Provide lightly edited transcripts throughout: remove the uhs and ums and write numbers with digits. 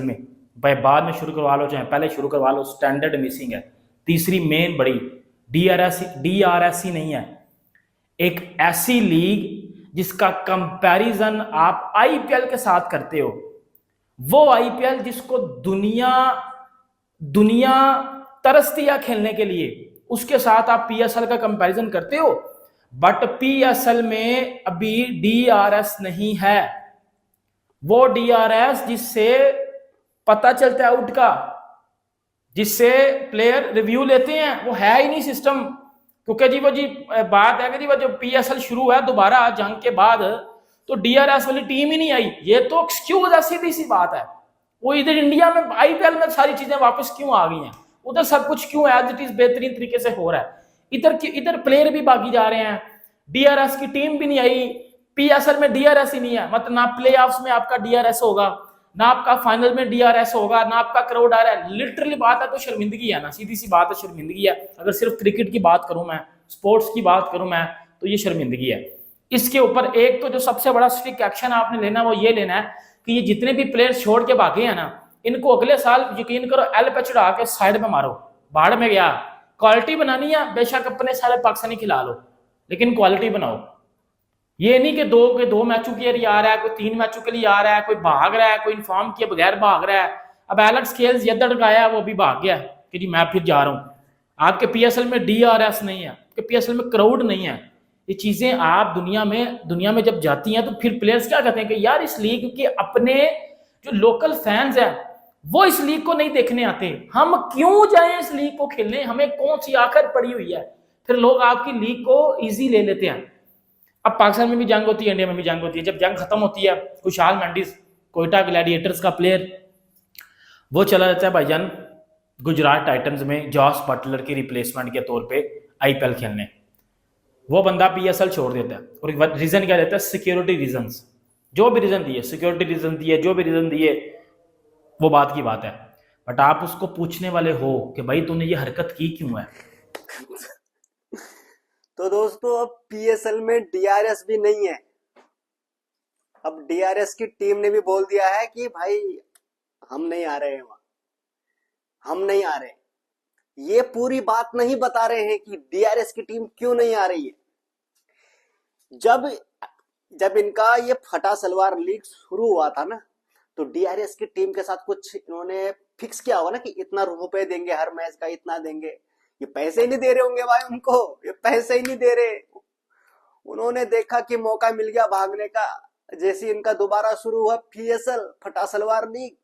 में, भाई बाद में शुरू करवा लो चाहे पहले शुरू करवा लो, स्टैंडर्ड मिसिंग है। तीसरी मेन बड़ी, डीआरएस ही नहीं है, एक ऐसी लीग जिसका कंपैरिजन आप आईपीएल के साथ करते हो, वो आईपीएल जिसको दुनिया दुनिया तरसती है खेलने के लिए, उसके साथ आप पीएसएल का कंपैरिजन करते हो। बट पीएसएल में अभी डीआरएस नहीं है। वो डीआरएस जिससे पता चलता है आउट का, जिससे प्लेयर रिव्यू लेते हैं, वो है ही नहीं सिस्टम। क्योंकि जी वो जी बात है कि जी वो जो पीएसएल शुरू हुआ दोबारा जंग के बाद, तो डीआरएस वाली टीम ही नहीं आई। ये तो एक्सक्यूज है, सीधी सी बात है। वो इधर इंडिया में आईपीएल में सारी चीजें वापस क्यों आ गई हैं, उधर सब कुछ क्यों एज इट इज बेहतरीन तरीके से हो रहा है, इधर प्लेयर भी बागी जा रहे हैं, डीआरएस की टीम भी नहीं आई। पीएसएल में डीआरएस ही नहीं है, मतलब ना प्लेऑफ्स में आपका डीआरएस होगा, ना आपका फाइनल में डीआरएस होगा, ना आपका क्राउड आ रहा है। लिटरली बात है तो शर्मिंदगी है ना, सीधी सी बात है, शर्मिंदगी है। अगर सिर्फ क्रिकेट की बात करूं मैं, स्पोर्ट्स की बात करूं मैं, तो ये शर्मिंदगी है। इसके ऊपर एक तो जो सबसे बड़ा स्ट्रिक्ट एक्शन आपने लेना वो ये लेना है कि ये जितने भी प्लेयर्स छोड़ के भागे हैं ना, इनको अगले साल यकीन करो एल पे चढ़ा के साइड में मारो, बाहर में गया। क्वालिटी बनानी है, बेशक अपने सारे पाकिस्तानी खिला लो, लेकिन क्वालिटी बनाओ। ये नहीं कि दो मैचों के लिए आ रहा है, कोई 3 मैचों के लिए आ रहा है, कोई भाग रहा है, कोई इन्फॉर्म किए बगैर भाग रहा है। अब एलेक्स खेल्स ये दड़काया, वो भी भाग गया कि जी मैं फिर जा रहा हूँ। आपके पीएसएल में डीआरएस नहीं है, आपके पीएसएल में क्राउड नहीं है। ये चीजें आप दुनिया में जब जाती हैं तो फिर प्लेयर्स क्या कहते हैं कि यार इस लीग के अपने जो लोकल फैंस हैं वो इस लीग को नहीं देखने आते, हम क्यों जाएं इस लीग को खेलने, हमें कौन सी आखिर पड़ी हुई है। फिर लोग आपकी लीग को इजी ले लेते हैं। अब पाकिस्तान में भी जंग होती है, इंडिया में भी जंग होती है। जब जंग खत्म होती है, खुशहाल मेंडिस कोयटा ग्लैडिएटर्स का प्लेयर, वो चला जाता है भाईजान गुजरात टाइटंस में जॉस बटलर की रिप्लेसमेंट के तौर पे आईपीएल खेलने। वो बंदा पीएसएल छोड़ देता है और रीजन क्या देता है, सिक्योरिटी रीजंस। जो भी रीजन दिए, सिक्योरिटी रीजन दिए, जो भी रीजन दिए, वो बात की बात है। बट आप उसको पूछने वाले हो कि भाई तूने ये हरकत की क्यों है। तो दोस्तों अब पीएसएल में डीआरएस भी नहीं है। अब डीआरएस की टीम ने भी बोल दिया है कि भाई हम नहीं आ रहे हैं, वहां हम नहीं आ रहे। ये पूरी बात नहीं बता रहे हैं कि डीआरएस की टीम क्यों नहीं आ रही है। जब जब इनका ये फटा सलवार लीग शुरू हुआ था ना, तो डीआरएस की टीम के साथ कुछ इन्होंने फिक्स किया होगा ना कि इतना रुपए देंगे हर मैच का, इतना देंगे। ये पैसे ही नहीं दे रहे होंगे भाई उनको, ये पैसे ही नहीं दे रहे। उन्होंने देखा कि मौका मिल गया भागने का, जैसे इनका दोबारा शुरू हुआ पीएसएल फटा सलवार लीग,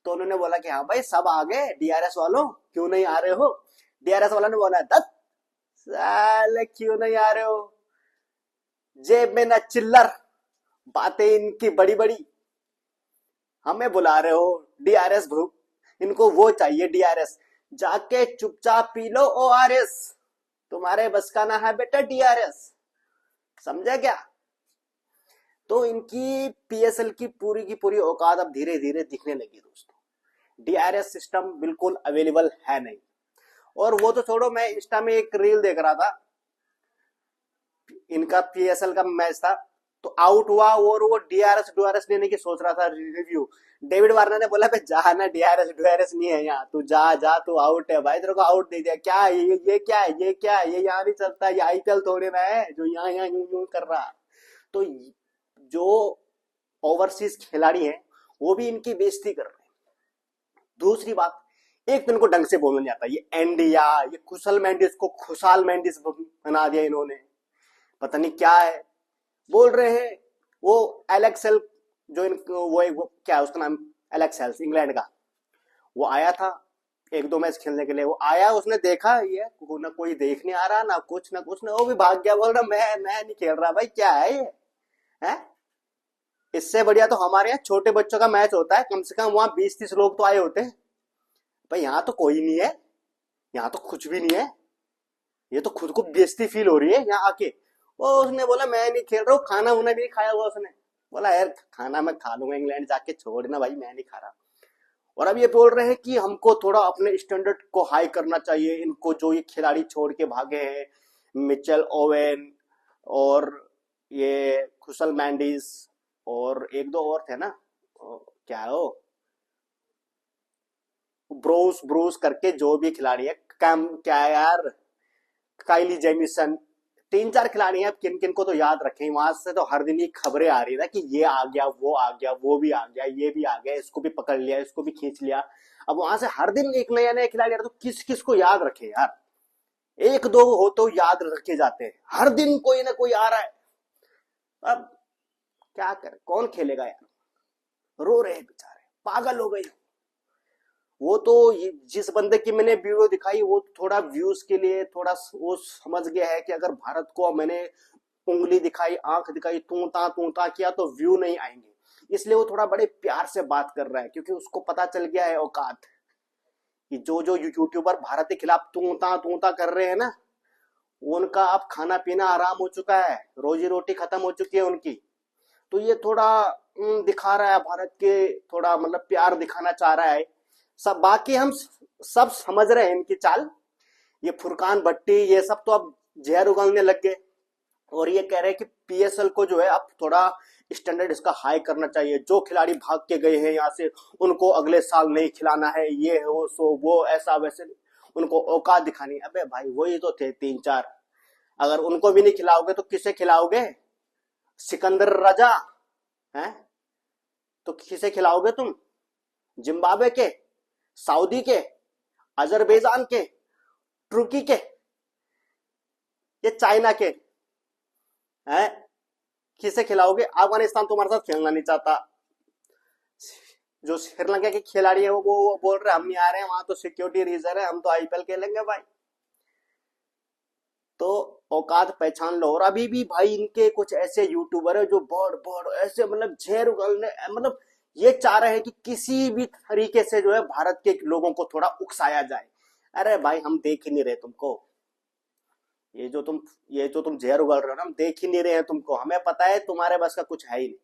तो उन्होंने बोला कि हाँ भाई सब आ गए, डीआरएस वालों क्यों नहीं आ रहे हो। डीआरएस वालों ने बोला दत्त साले क्यों नहीं आ रहे हो, जेब में न चिल्लर, बातें इनकी बड़ी बड़ी, हमें बुला रहे हो डीआरएस ग्रुप, इनको वो चाहिए डीआरएस, जाके चुपचाप पी लो ओआरएस, तुम्हारे बस का ना है बेटा डीआरएस, समझा क्या। तो इनकी पीएसएल की पूरी औकात अब धीरे धीरे दिखने लगी दोस्तों। डीआरएस सिस्टम बिल्कुल अवेलेबल है नहीं। और वो तो छोड़ो, मैं इंस्टा में एक रील देख रहा था, इनका पीएसएल का मैच था, तो आउट हुआ और वो डीआरएस लेने की सोच रहा था रिव्यू। डेविड वार्नर ने बोला जा ना, डीआरएस नहीं है यहाँ, तू जा तू आउट है भाई, तेरे को आउट दे दिया। क्या ये क्या है, ये क्या है, ये यहाँ नहीं चलता, ये आईपीएल थोड़े ना है जो यहाँ यूं कर रहा। तो जो ओवरसीज खिलाड़ी हैं वो भी इनकी बेइज्जती कर रहे हैं। दूसरी बात, एक तो इनको ढंग से बोलना नहीं आता। ये एंडिया, ये कुशल मेंडिस को खुशाल मेंडिस बना दिया इन्होंने, पता नहीं क्या है बोल रहे हैं। वो एलेक्सेल जो वो क्या है उसका नाम, एलेक्सेल्स इंग्लैंड का, वो आया था 1-2 मैच खेलने के लिए। वो आया, उसने देखा ये ना कोई देख नहीं आ रहा ना कुछ ना, वो भी भाग गया, बोल रहा मैं नहीं खेल रहा। भाई क्या है ये है। इससे बढ़िया तो हमारे यहाँ छोटे बच्चों का मैच होता है, कम से कम वहां 20-30 लोग तो आए होते हैं। भाई यहाँ तो कोई नहीं है, यहाँ तो कुछ भी नहीं है। ये तो खुद को बेइज्जती फील हो रही है यहाँ आके। वो उसने बोला मैं नहीं खेल रहा हूँ, खाना उन्हें भी नहीं खाया हुआ उसने। बोला यार खाना मैं खा लूंगा इंग्लैंड जाके, छोड़ना भाई मैं नहीं खा रहा। और अब ये बोल रहे हैं कि हमको थोड़ा अपने स्टैंडर्ड को हाई करना चाहिए। इनको जो ये खिलाड़ी छोड़ के भागे हैं, मिचेल ओवेन और ये खुशल मैंडिस और 1-2 और थे ना, क्या है वो, ब्रूस ब्रूस करके जो भी खिलाड़ी है, कैम क्या यार, काइली जेमिसन, 3-4 खिलाड़ी हैं, किन किन को तो याद रखें। वहां से तो हर दिन ही खबरें आ रही है कि ये आ गया, वो आ गया, वो भी आ गया, ये भी आ गया, इसको भी पकड़ लिया, इसको भी खींच लिया। अब वहां से हर दिन एक नया नया खिलाड़ी आ रहा है, तो किस किस को याद रखे यार। एक दो हो तो याद रखे जाते हैं, हर दिन कोई ना कोई आ रहा है। अब क्या करे, कौन खेलेगा यार, रो रहे हैं बेचारे, पागल हो गए। वो तो जिस बंदे की मैंने वीडियो दिखाई वो थोड़ा व्यूज के लिए थोड़ा वो समझ गया है कि अगर भारत को मैंने उंगली दिखाई, आंख दिखाई, तू ता किया तो व्यू नहीं आएंगे, इसलिए वो थोड़ा बड़े प्यार से बात कर रहा है, क्योंकि उसको पता चल गया है औकात कि जो जो यूट्यूबर भारत के खिलाफ तू ता कर रहे हैं ना, उनका अब खाना पीना आराम हो चुका है, रोजी रोटी खत्म हो चुकी है उनकी। तो ये थोड़ा दिखा रहा है भारत के, थोड़ा मतलब प्यार दिखाना चाह रहा है। सब बाकी हम सब समझ रहे हैं इनकी चाल। ये फुरकान भट्टी ये सब तो अब जहर उगलने लग गए, और ये कह रहे हैं कि पीएसएल को जो है अब थोड़ा स्टैंडर्ड इसका हाई करना चाहिए। जो खिलाड़ी भाग के गए हैं यहाँ से उनको अगले साल नहीं खिलाना है, ये हो सो वो, ऐसा वैसे, उनको औकात दिखानी है। अबे भाई वही तो थे 3-4, अगर उनको भी नहीं खिलाओगे तो किसे खिलाओगे? सिकंदर रजा हैं तो किसे खिलाओगे तुम? जिम्बाब्वे के, सऊदी के, अजरबैजान के, तुर्की के, ये चाइना के हैं? किसे खिलाओगे? अफगानिस्तान तुम्हारे साथ खेलना नहीं चाहता। जो श्रीलंका के खिलाड़ी है वो बोल रहे हम नहीं आ रहे हैं, वहां तो सिक्योरिटी रीजन है, हम तो आईपीएल खेलेंगे भाई। तो औकात पहचान लो। और अभी भी भाई इनके कुछ ऐसे यूट्यूबर है जो बड़ ऐसे मतलब झेर उगलने, मतलब ये चाह रहे हैं कि किसी भी तरीके से जो है भारत के लोगों को थोड़ा उकसाया जाए। अरे भाई हम देख ही नहीं रहे तुमको, ये जो तुम जहर उगल रहे हो ना, हम देख ही नहीं रहे हैं तुमको, हमें पता है तुम्हारे बस का कुछ है ही नहीं।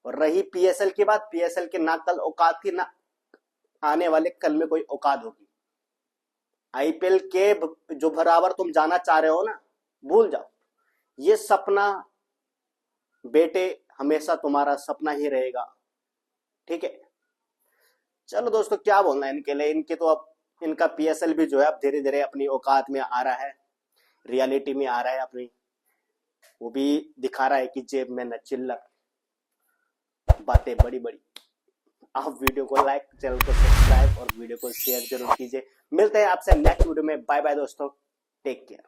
और रही पीएसएल की बात, पीएसएल के ना कल औकात की, ना आने वाले कल में कोई औकात होगी। आईपीएल के जो बराबर तुम जाना चाह रहे हो ना, भूल जाओ। ये सपना बेटे हमेशा तुम्हारा सपना ही रहेगा, ठीक है। चलो दोस्तों क्या बोलना है इनके लिए, इनके तो अब इनका पीएसएल भी जो है अब धीरे धीरे अपनी औकात में आ रहा है, रियलिटी में आ रहा है अपनी, वो भी दिखा रहा है कि जेब में न चिल्लर, बातें बड़ी बड़ी। आप वीडियो को लाइक, चैनल को सब्सक्राइब और वीडियो को शेयर जरूर कीजिए। मिलते हैं आपसे नेक्स्ट वीडियो में। बाय बाय दोस्तों, टेक केयर।